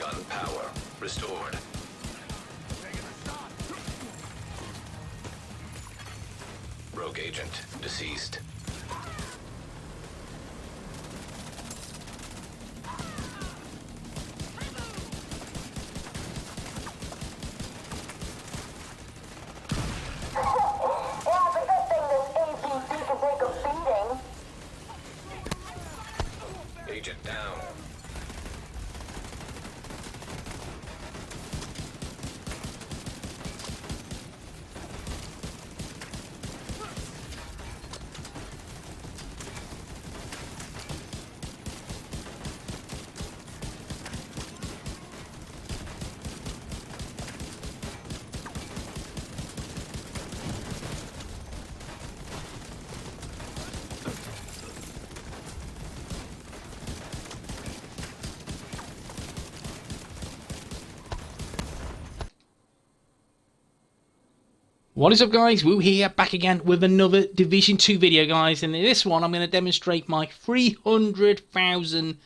Gun power restored. Rogue agent deceased. Agent down. What is up, guys? Woo here, back again with another Division 2 video, guys, and in this one I'm going to demonstrate my 300,000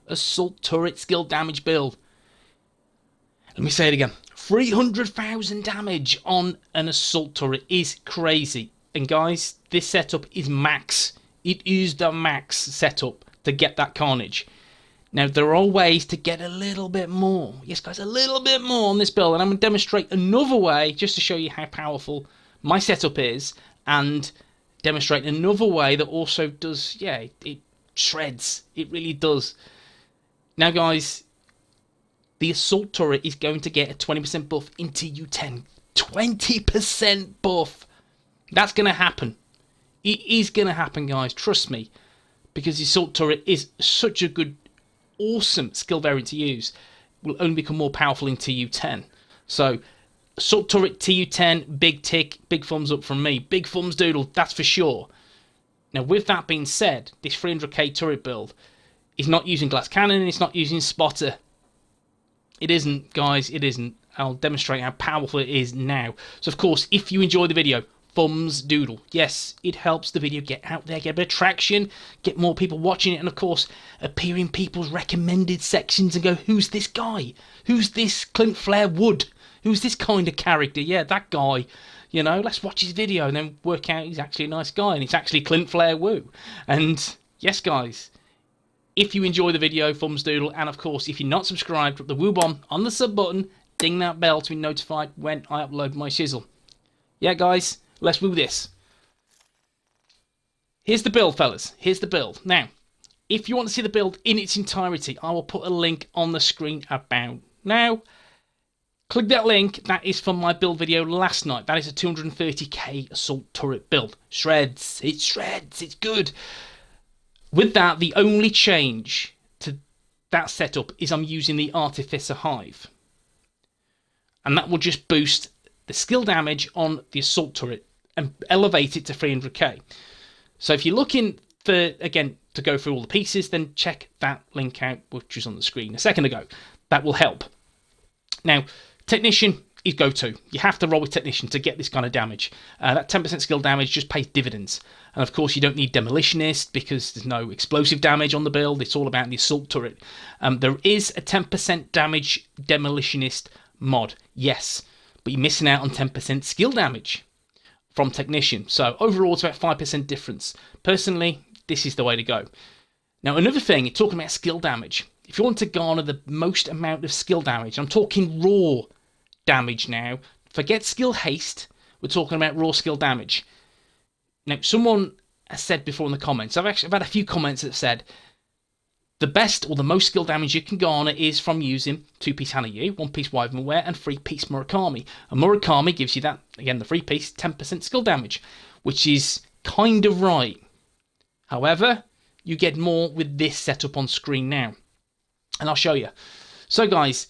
assault turret skill damage build. Let me say it again. 300,000 damage on an assault turret is crazy. And guys, this setup is max. It is the max setup to get that carnage. Now, there are ways to get a little bit more. Yes, guys, a little bit more on this build. And I'm going to demonstrate another way just to show you how powerful my setup is. And demonstrate another way that also does, yeah, it shreds. It really does. Now, guys, the assault turret is going to get a 20% buff in TU10. 20% buff. That's going to happen. It is going to happen, guys. Trust me. Because the assault turret is such a good, awesome skill variant to use. Will only become more powerful in TU10. So, assault turret TU10, big tick, big thumbs up from me. Big thumbs doodle, that's for sure. Now, with that being said, this 300k turret build is not using glass cannon, it's not using spotter. It isn't, guys, it isn't. I'll demonstrate how powerful it is now. So, of course, if you enjoy the video, thumbs doodle. Yes, it helps the video get out there, get a bit of traction, get more people watching it, and of course, appear in people's recommended sections and go, who's this guy? Who's this clintflairwooo? Who's this kind of character? Yeah, that guy. You know, let's watch his video and then work out he's actually a nice guy, and it's actually clintflairwooo. And yes, guys, if you enjoy the video, thumbs doodle, and of course, if you're not subscribed, drop the woo bomb on the sub button, ding that bell to be notified when I upload my shizzle. Yeah, guys, let's woo this. Here's the build, fellas. Here's the build. Now, if you want to see the build in its entirety, I will put a link on the screen about now. Click that link. That is from my build video last night. That is a 230k assault turret build. Shreds. It shreds. It's good. With that, the only change to that setup is I'm using the Artificer Hive. And that will just boost the skill damage on the assault turret and elevate it to 300k. So if you're looking for, again, to go through all the pieces, then check that link out, which was on the screen a second ago. That will help. Now, Technician is go-to. You have to roll with Technician to get this kind of damage. That 10% skill damage just pays dividends. And of course, you don't need Demolitionist because there's no explosive damage on the build. It's all about the assault turret. There is a 10% damage Demolitionist mod, yes. But you're missing out on 10% skill damage from Technician. So overall, it's about 5% difference. Personally, this is the way to go. Now, another thing, talking about skill damage. If you want to garner the most amount of skill damage, I'm talking raw damage now. Forget skill haste. We're talking about raw skill damage. Now, someone has said before in the comments, I've had a few comments that said the best or the most skill damage you can garner is from using 2-piece Hanayu, 1-piece Wyvernware, and 3-piece Murakami. And Murakami gives you that, again, the 3-piece, 10% skill damage, which is kind of right. However, you get more with this setup on screen now. And I'll show you. So, guys,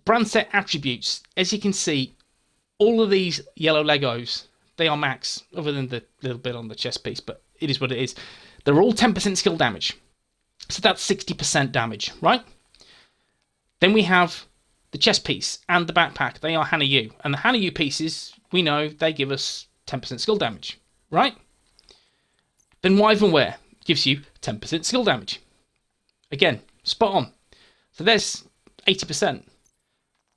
brand set attributes. As you can see, all of these yellow Legos, they are max, other than the little bit on the chest piece, but it is what it is. They're all 10% skill damage. So that's 60% damage, right? Then we have the chest piece and the backpack. They are Hanayu. And the Hanayu pieces, we know they give us 10% skill damage, right? Then Wyvernware gives you 10% skill damage. Again, spot on. So there's 80%.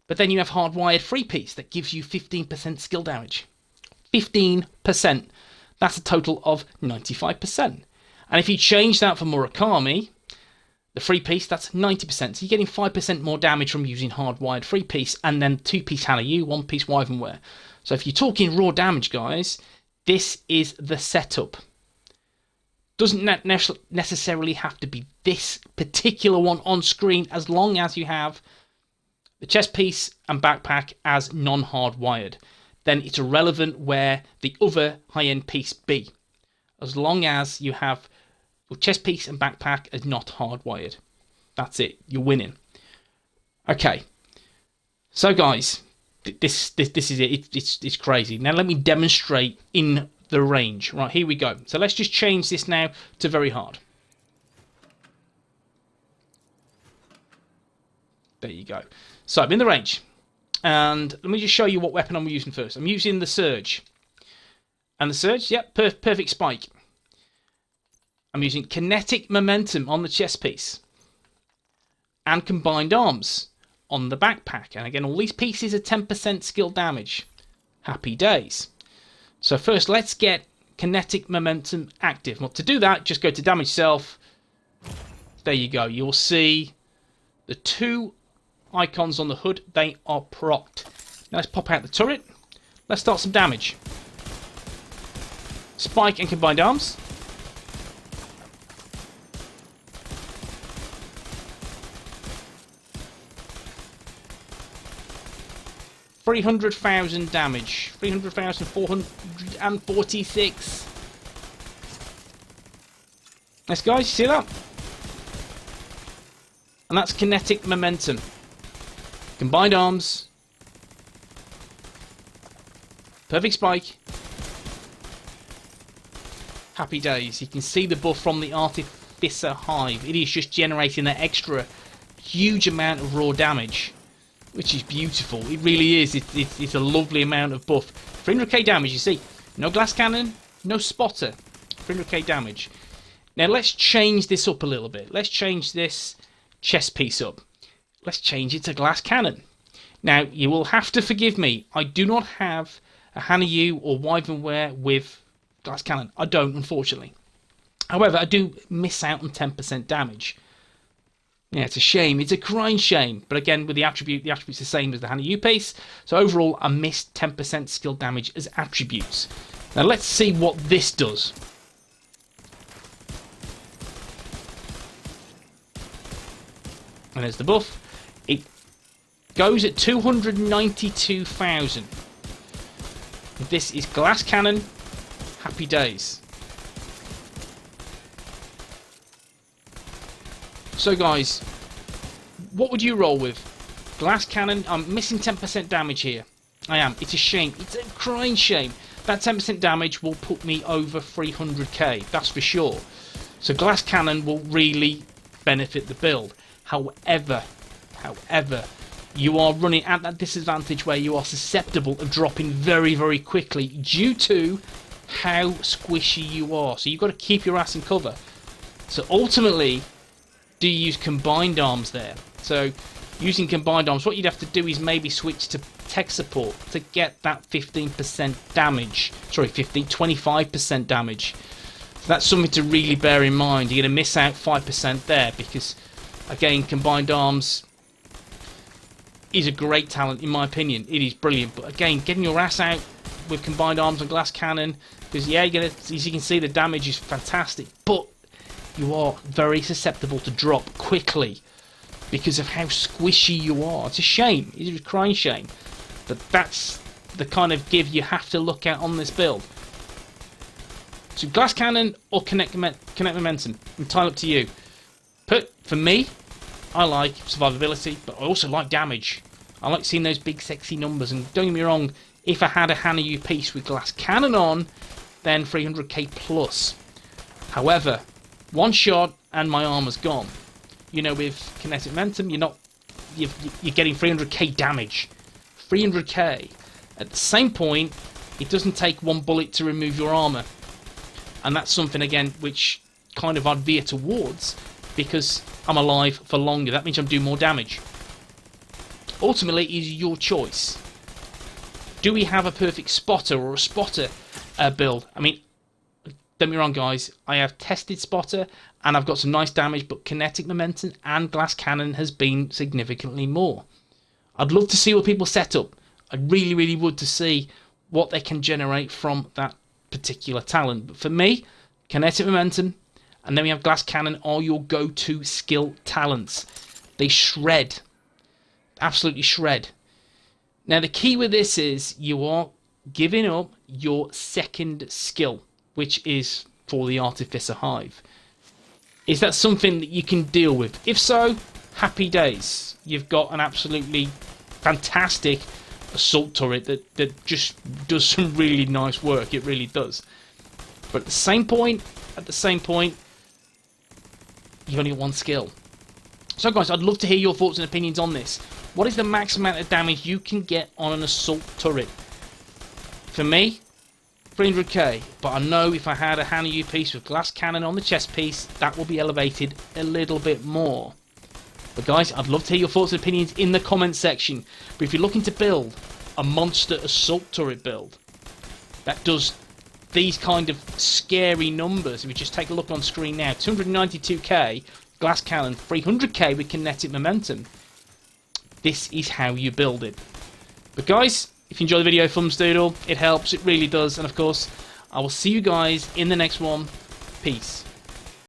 But then you have hardwired free-piece that gives you 15% skill damage. 15%. That's a total of 95%. And if you change that for Murakami, the free-piece, that's 90%. So you're getting 5% more damage from using hardwired free-piece, and then 2-piece Hanayu, 1-piece Wyvernware. So if you're talking raw damage, guys, this is the setup. Doesn't necessarily have to be this particular one on screen, as long as you have the chest piece and backpack as non-hardwired. Then it's irrelevant where the other high-end piece be, as long as you have your chest piece and backpack as not hardwired. That's it. You're winning. Okay. So guys, this is it. It's crazy. Now let me demonstrate in the range. Right, here we go. So let's just change this now to very hard. There you go. So I'm in the range. And let me just show you what weapon I'm using first. I'm using the Surge. And the Surge, yep, perfect spike. I'm using Kinetic Momentum on the chest piece. And Combined Arms on the backpack. And again, all these pieces are 10% skill damage. Happy days. So first, let's get Kinetic Momentum active. Well, to do that, just go to Damage Self. There you go. You'll see the 2 icons on the hood. They are procced. Now let's pop out the turret. Let's start some damage. Spike and Combined Arms. $300,000 damage. 300,446. Nice, guys. You see that? And that's Kinetic Momentum. Combined Arms. Perfect spike. Happy days. You can see the buff from the Artificer Hive. It is just generating that extra huge amount of raw damage, which is beautiful. It really is. It's a lovely amount of buff. 300k damage, you see. No glass cannon, no spotter. 300k damage. Now let's change this up a little bit. Let's change this chest piece up. Let's change it to glass cannon. Now, you will have to forgive me. I do not have a Hanayu or Wyvernware with glass cannon. I don't, unfortunately. However, I do miss out on 10% damage. Yeah, it's a shame. It's a crying shame. But again, with the attribute's the same as the Hanayu piece. So overall, I missed 10% skill damage as attributes. Now let's see what this does. And there's the buff. It goes at 292,000. This is glass cannon. Happy days. So guys, what would you roll with? Glass cannon. I'm missing 10% damage here. I am. It's a shame. It's a crying shame. That 10% damage will put me over 300k. That's for sure. So glass cannon will really benefit the build. However, you are running at that disadvantage where you are susceptible of dropping very, very quickly due to how squishy you are. So you've got to keep your ass in cover. So ultimately, do you use Combined Arms there? So using Combined Arms, what you'd have to do is maybe switch to tech support to get that 15% damage. Sorry, 25% damage. So that's something to really bear in mind. You're going to miss out 5% there because, again, Combined Arms is a great talent in my opinion. It is brilliant. But again, getting your ass out with Combined Arms and glass cannon, because yeah, you're gonna, as you can see, the damage is fantastic, but you are very susceptible to drop quickly because of how squishy you are. It's a shame. It's a crying shame. But that's the kind of give you have to look at on this build. So glass cannon or connect momentum, entirely up to you. For me, I like survivability, but I also like damage. I like seeing those big sexy numbers, and don't get me wrong, if I had a Hanayu piece with glass cannon on, then 300k plus. However, one shot and my armor's gone. You know, with kinetic momentum, you're getting 300k damage. 300k. At the same point, it doesn't take one bullet to remove your armor. And that's something, again, which kind of I'd veer towards, because I'm alive for longer. That means I'm doing more damage. ultimately is your choice. Do we have a perfect spotter or a spotter build? I mean, don't get me wrong, guys. I have tested spotter and I've got some nice damage, but kinetic momentum and glass cannon has been significantly more. I'd love to see what people set up. I really, really would, to see what they can generate from that particular talent. But for me, kinetic momentum and then we have glass cannon are your go-to skill talents. They shred. Absolutely shred. Now the key with this is you are giving up your second skill, which is for the Artificer Hive. Is that something that you can deal with? If so, happy days. You've got an absolutely fantastic assault turret that just does some really nice work. It really does. But at the same point, you've only got one skill. So guys, I'd love to hear your thoughts and opinions on this. What is the max amount of damage you can get on an assault turret? For me, 300k, but I know if I had a Hanu piece with glass cannon on the chest piece, that will be elevated a little bit more. But guys, I'd love to hear your thoughts and opinions in the comment section. But if you're looking to build a monster assault turret build that does these kind of scary numbers, if you just take a look on screen now, 292k glass cannon, 300k with kinetic momentum, this is how you build it. But guys, if you enjoy the video, thumbs doodle, it helps, it really does. And of course, I will see you guys in the next one. Peace.